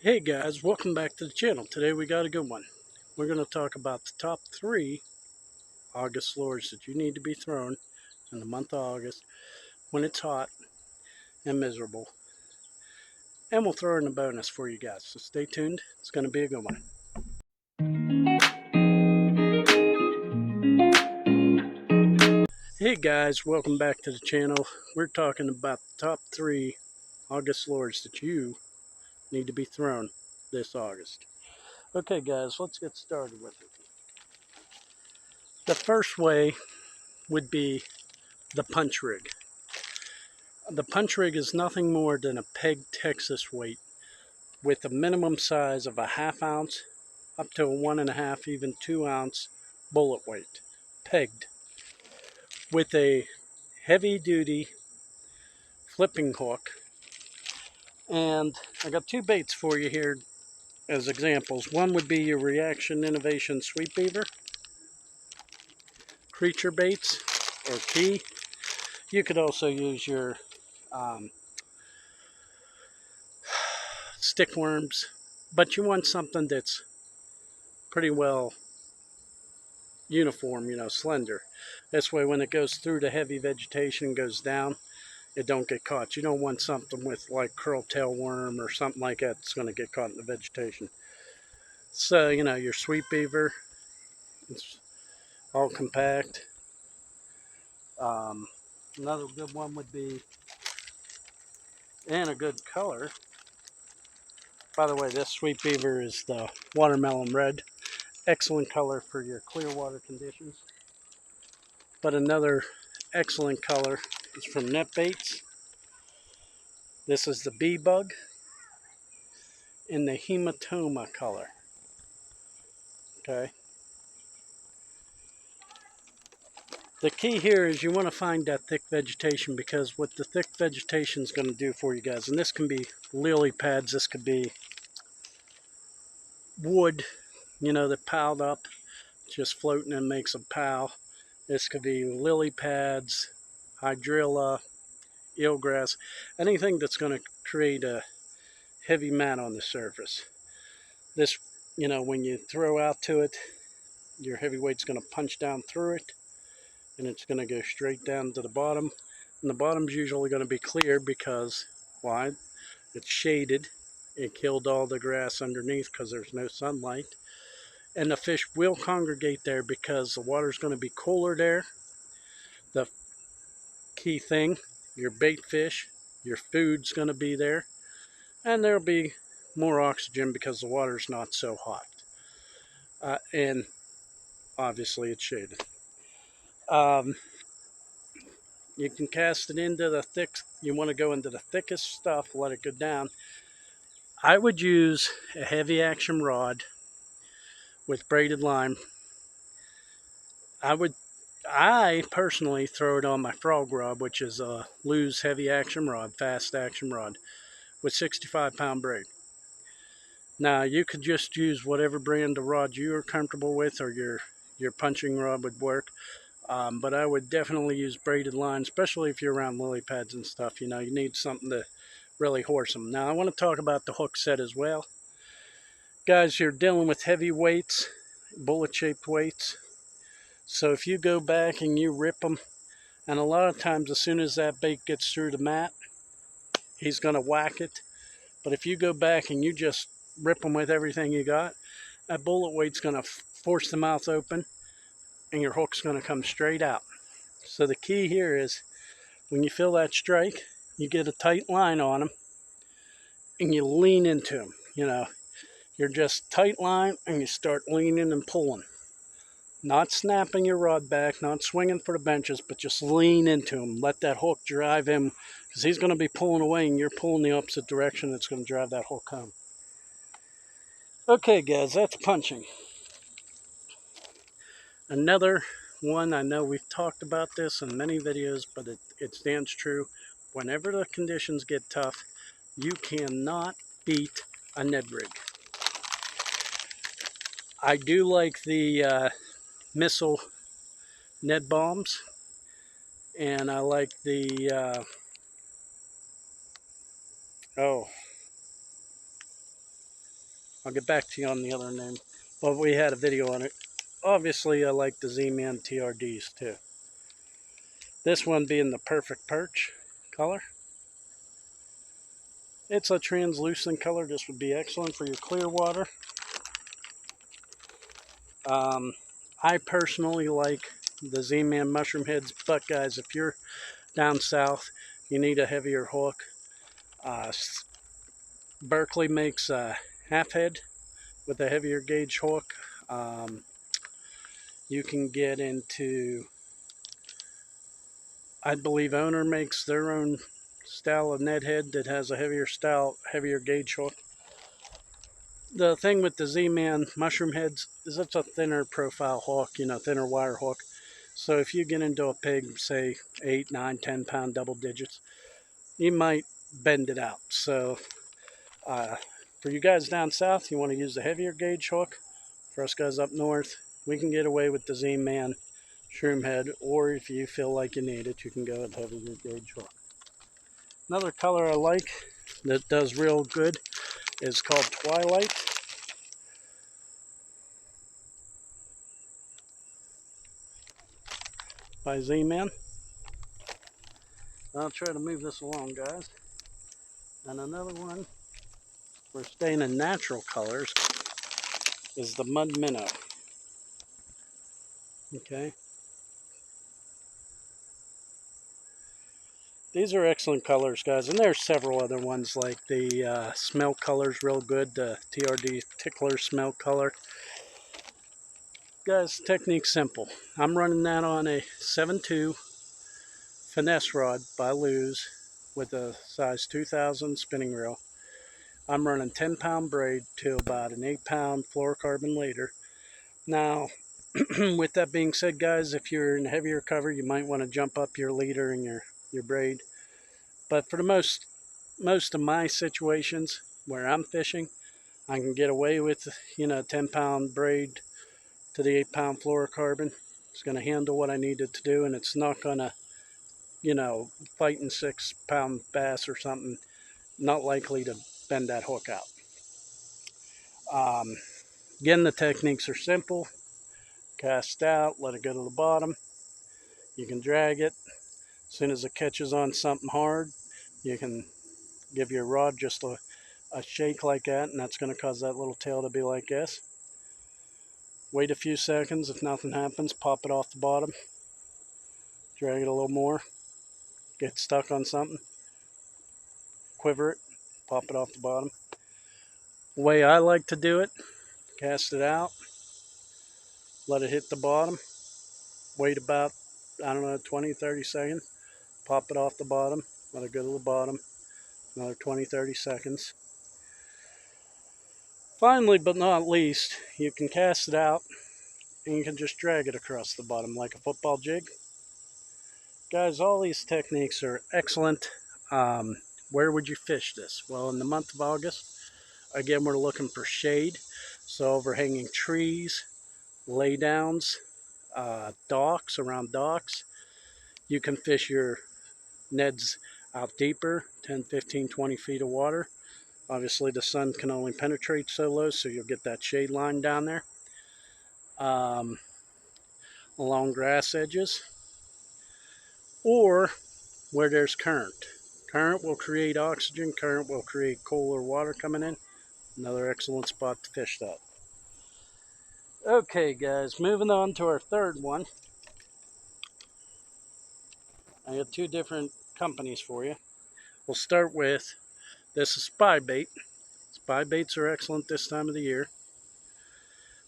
Hey guys, welcome back to the channel. Today we got a good one. We're going to talk about the top 3 August lures that you need to be thrown in the month of August when it's hot and miserable. And we'll throw in a bonus for you guys, so stay tuned. It's going to be a good one. Hey guys, welcome back to the channel. We're talking about the top 3 August lures that you need to be thrown this August. Okay guys, let's get started with it. The first way would be the punch rig. The punch rig is nothing more than a pegged Texas weight with a minimum size of a ½ ounce up to a 1.5, even 2 ounce bullet weight, pegged with a heavy duty flipping hook. And I got 2 baits for you here as examples. One would be your Reaction Innovation Sweet Beaver, creature baits or key. You could also use your stick worms, but you want something that's pretty well uniform, slender. This way when it goes through the heavy vegetation and goes down, it don't get caught. You don't want something with like curl-tail worm or something like that that's going to get caught in the vegetation. So, your sweet beaver, it's all compact. Another good one would be, and a good color. By the way, this sweet beaver is the watermelon red. Excellent color for your clear water conditions. But another excellent color is from NetBaits. This is the bee bug in the hematoma color. Okay. The key here is you want to find that thick vegetation, because what the thick vegetation is going to do for you guys, and this can be lily pads, this could be wood, that piled up, just floating and makes a pile. This could be lily pads, hydrilla, eelgrass, anything that's going to create a heavy mat on the surface. This, when you throw out to it, your heavyweight's going to punch down through it, and it's going to go straight down to the bottom. And the bottom's usually going to be clear because, why? It's shaded. It killed all the grass underneath because there's no sunlight. And the fish will congregate there because the water's going to be cooler there. The key thing, your bait fish, your food's going to be there. And there'll be more oxygen because the water's not so hot. And obviously it's shaded. You can cast it into the thick, you want to go into the thickest stuff, let it go down. I would use a heavy action rod with braided line. I personally throw it on my frog rod, which is a Lew's heavy action rod, fast action rod, with 65-pound braid. Now you could just use whatever brand of rod you are comfortable with, or your punching rod would work. But I would definitely use braided line, especially if you're around lily pads and stuff. You need something to really horse them. Now I want to talk about the hook set as well. Guys, you're dealing with heavy weights, bullet-shaped weights. So if you go back and you rip them, and a lot of times as soon as that bait gets through the mat, he's going to whack it. But if you go back and you just rip them with everything you got, that bullet weight's going to force the mouth open, and your hook's going to come straight out. So the key here is, when you feel that strike, you get a tight line on them, and you lean into them. You're just tight line, and you start leaning and pulling. Not snapping your rod back, not swinging for the benches, but just lean into him. Let that hook drive him, because he's going to be pulling away, and you're pulling the opposite direction. That's going to drive that hook home. Okay, guys, that's punching. Another one, I know we've talked about this in many videos, but it stands true. Whenever the conditions get tough, you cannot beat a Ned rig. I do like the missile Ned bombs, and I like the I'll get back to you on the other name. But we had a video on it. Obviously, I like the ZMan TRDs too. This one being the perfect perch color. It's a translucent color. This would be excellent for your clear water. I personally like the ZMan mushroom heads, but guys, if you're down south, you need a heavier hook. Berkeley makes a half head with a heavier gauge hook. You can get into, I believe Owner makes their own style of Ned head that has a heavier gauge hook. The thing with the Z-Man mushroom heads is it's a thinner profile hook, thinner wire hook. So if you get into a pig, say 8, 9, 10 pound double digits, you might bend it out. So for you guys down south, you want to use the heavier gauge hook. For us guys up north, we can get away with the Z-Man shroom head, or if you feel like you need it, you can go with heavier gauge hook. Another color I like that does real good is called Twilight. By Z-Man. I'll try to move this along, guys. And another one, we're staying in natural colors, is the Mud Minnow. Okay. These are excellent colors, guys, and there's several other ones like the smell color's real good, the TRD Tickler smell color. Guys, technique's simple. I'm running that on a 7.2 finesse rod by Luz with a size 2000 spinning reel. I'm running 10-pound braid to about an 8-pound fluorocarbon leader. Now, with that being said, guys, if you're in heavier cover, you might want to jump up your leader and your braid. But for the most of my situations where I'm fishing, I can get away with 10-pound braid to the 8-pound fluorocarbon. It's going to handle what I need it to do, and it's not going to, fighting 6-pound bass or something, not likely to bend that hook out. Again, the techniques are simple. Cast out, let it go to the bottom. You can drag it. As soon as it catches on something hard, you can give your rod just a shake like that, and that's going to cause that little tail to be like this. Wait a few seconds. If nothing happens, pop it off the bottom. Drag it a little more. Get stuck on something. Quiver it. Pop it off the bottom. The way I like to do it, cast it out. Let it hit the bottom. Wait about, 20, 30 seconds. Pop it off the bottom. Let it go to the bottom. Another 20, 30 seconds. Finally, but not least, you can cast it out and you can just drag it across the bottom like a football jig. Guys, all these techniques are excellent. Where would you fish this? Well, in the month of August, again, we're looking for shade. So overhanging trees, laydowns, docks, around docks. You can fish your neds out deeper, 10, 15, 20 feet of water. Obviously, the sun can only penetrate so low, so you'll get that shade line down there. Along grass edges, or where there's current. Current will create oxygen, current will create cooler water coming in. Another excellent spot to fish that. Okay, guys, moving on to our third one. I got two different companies for you. We'll start with, this is spy bait. Spy baits are excellent this time of the year.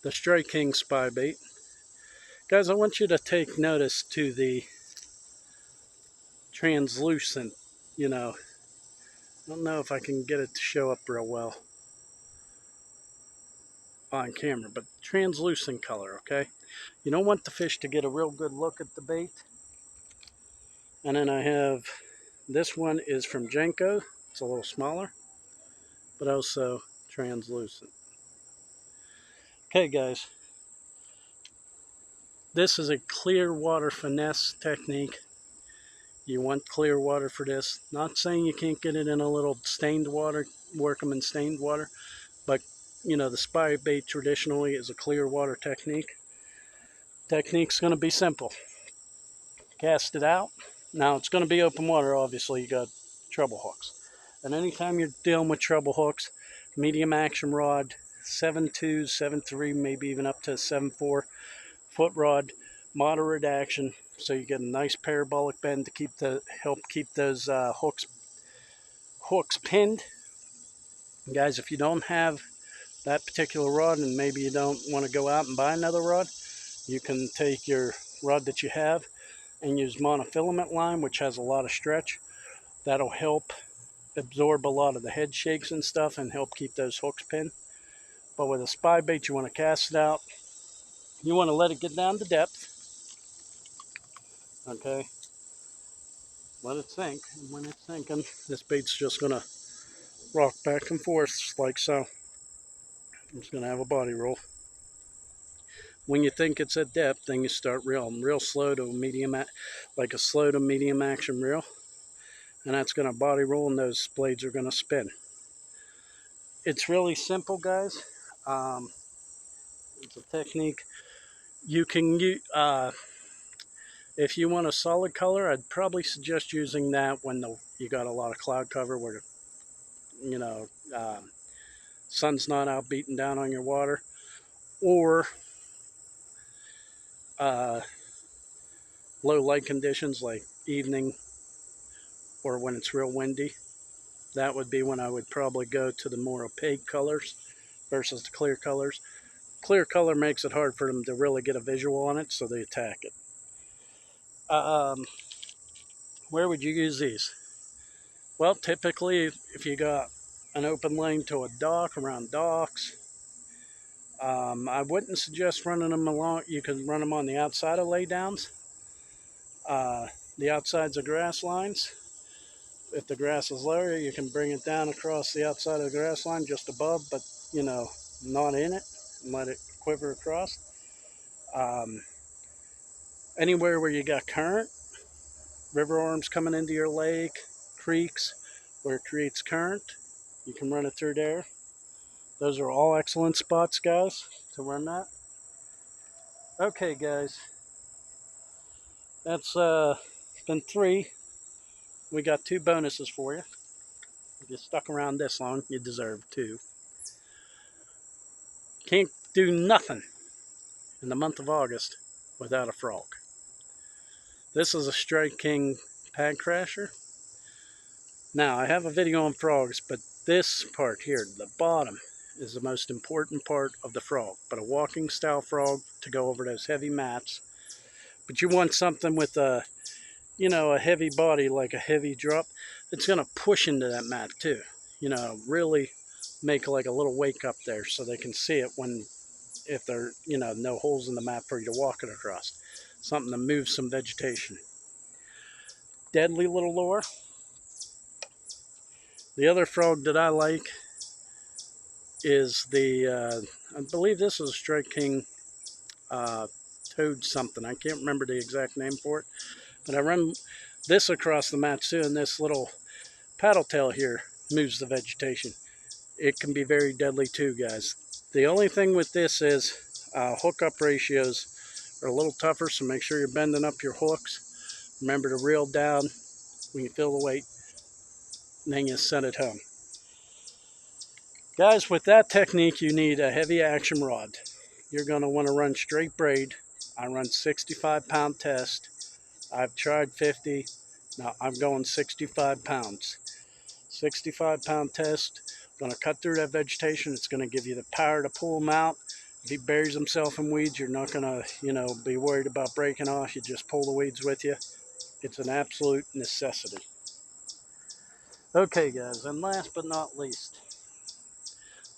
The Strike King spy bait. Guys, I want you to take notice to the translucent, I don't know if I can get it to show up real well on camera, but translucent color, okay? You don't want the fish to get a real good look at the bait. And then I have, this one is from Jenko. It's a little smaller, but also translucent. Okay, guys. This is a clear water finesse technique. You want clear water for this. Not saying you can't get it in a little stained water, work them in stained water, but the spy bait traditionally is a clear water technique. Technique's going to be simple. Cast it out. Now it's going to be open water, obviously. You got treble hooks. And anytime you're dealing with treble hooks, medium action rod, 7.2, 7.3, maybe even up to 7.4 foot rod, moderate action, so you get a nice parabolic bend to help keep those hooks pinned. And guys, if you don't have that particular rod and maybe you don't want to go out and buy another rod, you can take your rod that you have and use monofilament line, which has a lot of stretch. That'll help absorb a lot of the head shakes and stuff and help keep those hooks pinned. But with a spy bait, you want to cast it out. You want to let it get down to depth. Okay. Let it sink. And when it's sinking, this bait's just going to rock back and forth like so. It's going to have a body roll. When you think it's at depth, then you start real slow to medium, like a slow to medium action reel. And that's going to body roll and those blades are going to spin. It's really simple, guys. It's a technique. You can use, if you want a solid color, I'd probably suggest using that when you got a lot of cloud cover where, sun's not out beating down on your water. Or low light conditions like evening or when it's real windy. That would be when I would probably go to the more opaque colors versus the clear colors. Clear color makes it hard for them to really get a visual on it, so they attack it. Where would you use these? Well, typically, if you got an open lane to a dock, around docks, I wouldn't suggest running them along. You can run them on the outside of laydowns, the outsides of grass lines. If the grass is lower, you can bring it down across the outside of the grass line just above, but not in it, and let it quiver across. Anywhere where you got current, river arms coming into your lake, creeks where it creates current, you can run it through there. Those are all excellent spots, guys, to run that. Okay, guys, that's been 3. We got 2 bonuses for you. If you stuck around this long, you deserve 2. Can't do nothing in the month of August without a frog. This is a Strike King Pad Crasher. Now, I have a video on frogs, but this part here, the bottom, is the most important part of the frog. But a walking style frog to go over those heavy mats. But you want something with a heavy body, like a heavy drop. It's going to push into that mat too. Really make like a little wake up there so they can see it if there no holes in the mat for you to walk it across. Something to move some vegetation. Deadly little lure. The other frog that I like is I believe this is a Strike King toad something. I can't remember the exact name for it. But I run this across the mat too, and this little paddle tail here moves the vegetation. It can be very deadly too, guys. The only thing with this is hookup ratios are a little tougher, so make sure you're bending up your hooks. Remember to reel down when you feel the weight, and then you send it home. Guys, with that technique, you need a heavy action rod. You're going to want to run straight braid. I run 65-pound test. I've tried 50. Now I'm going 65 pounds. 65-pound test. Going to cut through that vegetation. It's going to give you the power to pull him out. If he buries himself in weeds, you're not going to, be worried about breaking off. You just pull the weeds with you. It's an absolute necessity. Okay, guys, and last but not least,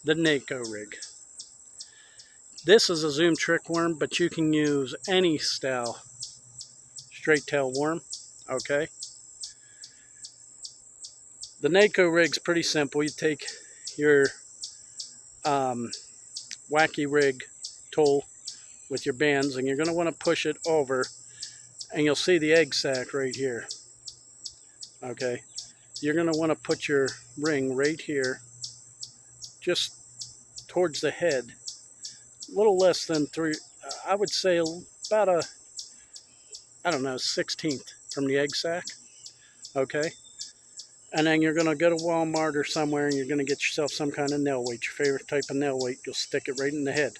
the NACO rig. This is a Zoom trick worm, but you can use any style straight tail worm. Okay. The NACO rig's pretty simple. You take your wacky rig tool with your bands, and you're going to want to push it over, and you'll see the egg sac right here. Okay, you're going to want to put your ring right here, just towards the head, a little less than three, I would say about a, I don't know, 16th from the egg sac, okay? And then you're going to go to Walmart or somewhere and you're going to get yourself some kind of nail weight, your favorite type of nail weight. You'll stick it right in the head.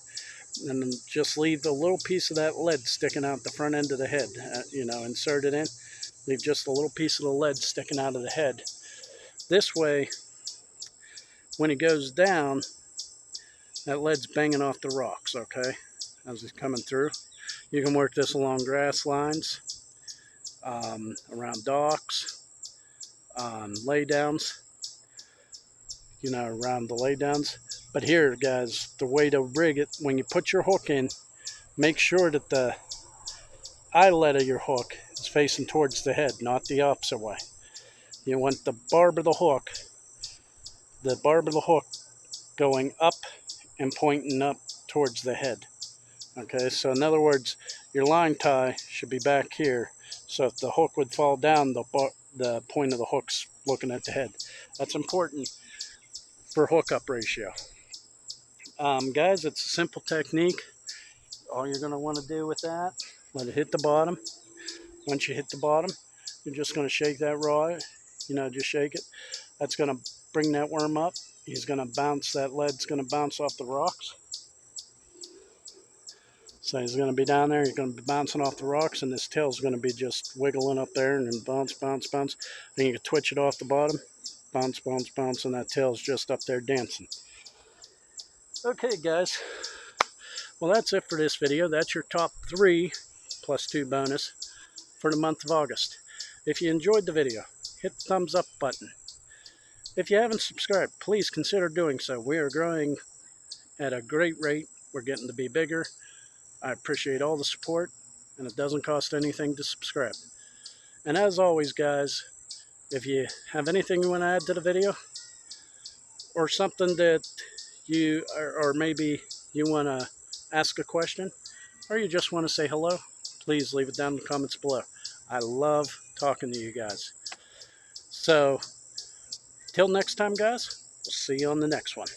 And then just leave a little piece of that lead sticking out the front end of the head. Insert it in. Leave just a little piece of the lead sticking out of the head. This way, when it goes down, that lead's banging off the rocks, okay, as it's coming through. You can work this along grass lines, around docks, laydowns, around the laydowns. But here, guys, the way to rig it, when you put your hook in, make sure that the eyelet of your hook is facing towards the head, not the opposite way. You want the barb of the hook going up and pointing up towards the head. Okay, so in other words, your line tie should be back here. So if the hook would fall down, the point of the hook's looking at the head. That's important for hookup ratio. Guys, it's a simple technique. All you're going to want to do with that, let it hit the bottom. Once you hit the bottom, you're just going to shake that rod. Just shake it. That's going to bring that worm up. He's going to bounce, that lead's going to bounce off the rocks. So he's going to be down there, he's going to be bouncing off the rocks, and this tail's going to be just wiggling up there and then bounce, bounce, bounce. Then you can twitch it off the bottom, bounce, bounce, bounce, and that tail's just up there dancing. Okay, guys. Well, that's it for this video. That's your top 3 plus 2 bonus for the month of August. If you enjoyed the video, hit the thumbs up button. If you haven't subscribed, please consider doing so. We are growing at a great rate. We're getting to be bigger. I appreciate all the support, and it doesn't cost anything to subscribe. And as always, guys, if you have anything you want to add to the video, or something that or maybe you want to ask a question, or you just want to say hello, please leave it down in the comments below. I love talking to you guys. So, till next time, guys, we'll see you on the next one.